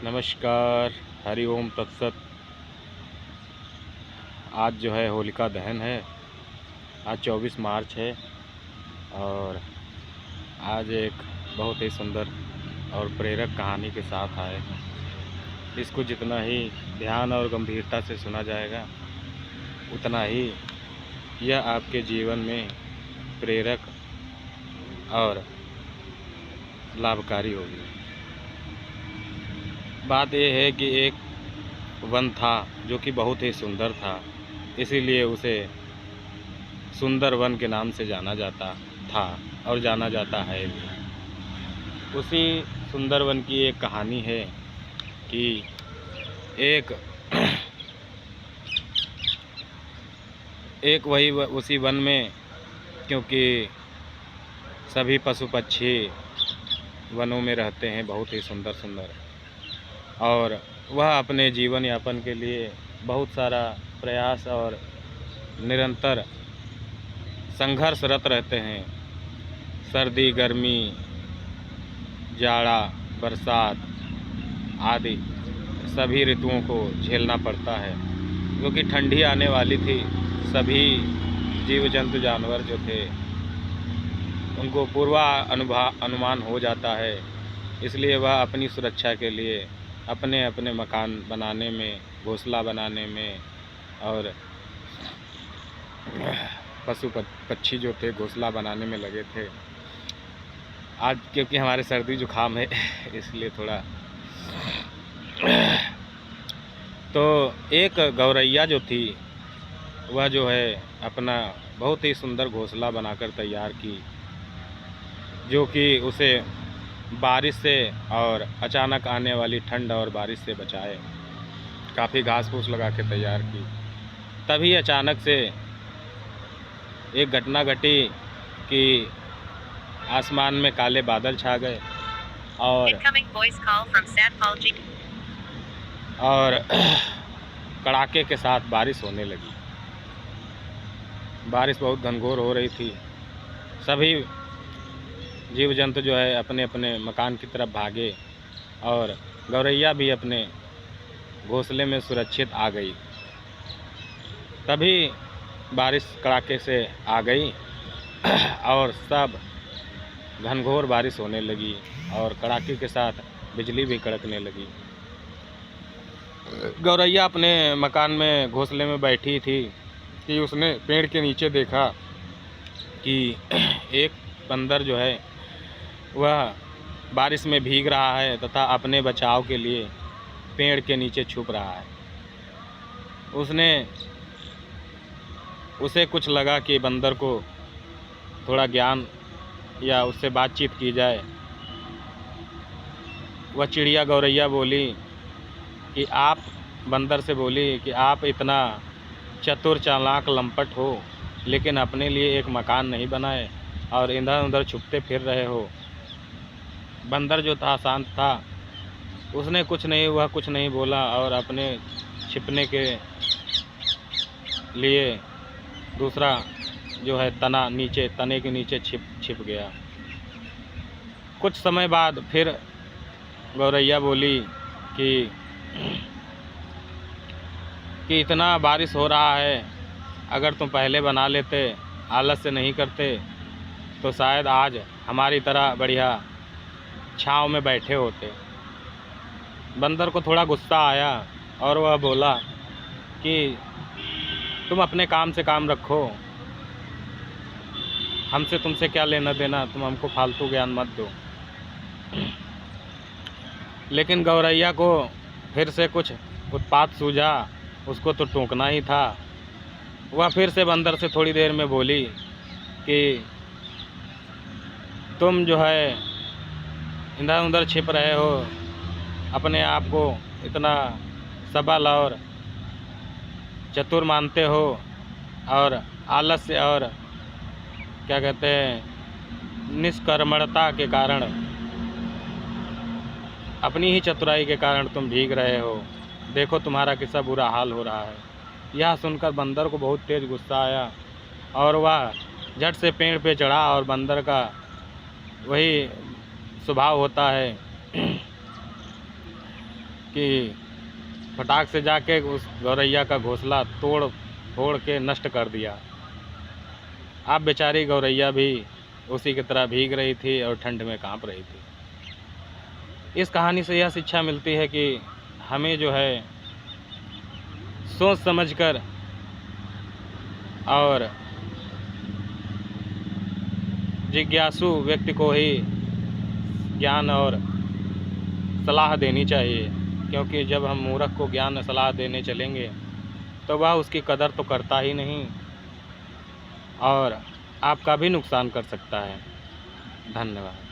नमस्कार। हरि ओम तत्सत। आज जो है होलिका दहन है। आज 24 मार्च है और आज एक बहुत ही सुंदर और प्रेरक कहानी के साथ आए हैं। इसको जितना ही ध्यान और गंभीरता से सुना जाएगा उतना ही यह आपके जीवन में प्रेरक और लाभकारी होगी। बात यह है कि एक वन था जो कि बहुत ही सुंदर था, इसीलिए उसे सुंदर वन के नाम से जाना जाता था और जाना जाता है भी। उसी सुंदर वन की एक कहानी है कि एक उसी वन में, क्योंकि सभी पशु पक्षी वनों में रहते हैं बहुत ही सुंदर सुंदर, और वह अपने जीवन यापन के लिए बहुत सारा प्रयास और निरंतर संघर्षरत रहते हैं। सर्दी, गर्मी, जाड़ा, बरसात आदि सभी ऋतुओं को झेलना पड़ता है, क्योंकि ठंडी आने वाली थी। सभी जीव जंतु जानवर जो थे उनको अनुमान हो जाता है, इसलिए वह अपनी सुरक्षा के लिए अपने अपने मकान बनाने में, घोंसला बनाने में, और पशु पक्षी जो थे घोंसला बनाने में लगे थे। आज क्योंकि हमारे सर्दी जुकाम है इसलिए थोड़ा तो एक गौरैया जो थी वह जो है अपना बहुत ही सुंदर घोंसला बनाकर तैयार की, जो कि उसे बारिश से और अचानक आने वाली ठंड और बारिश से बचाए। काफ़ी घास फूस लगा के तैयार की। तभी अचानक से एक घटना घटी कि आसमान में काले बादल छा गए और कड़ाके के साथ बारिश होने लगी। बारिश बहुत घनघोर हो रही थी। सभी जीव जंतु जो है अपने अपने मकान की तरफ भागे और गौरैया भी अपने घोंसले में सुरक्षित आ गई। तभी बारिश कड़ाके से आ गई और सब घनघोर बारिश होने लगी और कड़ाके के साथ बिजली भी कड़कने लगी। गौरैया अपने मकान में घोंसले में बैठी थी कि उसने पेड़ के नीचे देखा कि एक बंदर जो है वह बारिश में भीग रहा है तथा अपने बचाव के लिए पेड़ के नीचे छुप रहा है। उसे कुछ लगा कि बंदर को थोड़ा ज्ञान या उससे बातचीत की जाए। वह चिड़िया गौरैया बोली कि बंदर से बोली कि आप इतना चतुर चालाक लंपट हो, लेकिन अपने लिए एक मकान नहीं बनाए और इधर उधर छुपते फिर रहे हो। बंदर जो था शांत था, उसने कुछ नहीं बोला और अपने छिपने के लिए दूसरा जो है तने के नीचे छिप गया। कुछ समय बाद फिर गौरैया बोली कि इतना बारिश हो रहा है, अगर तुम पहले बना लेते, आलस से नहीं करते, तो शायद आज हमारी तरह बढ़िया छाँव में बैठे होते। बंदर को थोड़ा गुस्सा आया और वह बोला कि तुम अपने काम से काम रखो, हमसे तुमसे क्या लेना देना, तुम हमको फालतू ज्ञान मत दो। लेकिन गौरैया को फिर से कुछ उत्पात सूझा, उसको तो टोकना ही था। वह फिर से बंदर से थोड़ी देर में बोली कि तुम जो है इधर उधर छिप रहे हो, अपने आप को इतना सबल और चतुर मानते हो और आलस्य और क्या कहते हैं निष्कर्मणता के कारण, अपनी ही चतुराई के कारण तुम भीग रहे हो। देखो तुम्हारा कितना बुरा हाल हो रहा है। यह सुनकर बंदर को बहुत तेज़ गुस्सा आया और वह झट से पेड़ पे चढ़ा, और बंदर का वही स्वभाव होता है कि फटाक से जाके उस गौरैया का घोंसला तोड़ फोड़ के नष्ट कर दिया। अब बेचारी गौरैया भी उसी की तरह भीग रही थी और ठंड में काँप रही थी। इस कहानी से यह शिक्षा मिलती है कि हमें जो है सोच समझकर और जिज्ञासु व्यक्ति को ही ज्ञान और सलाह देनी चाहिए, क्योंकि जब हम मूर्ख को ज्ञान और सलाह देने चलेंगे तो वह उसकी कदर तो करता ही नहीं और आपका भी नुकसान कर सकता है। धन्यवाद।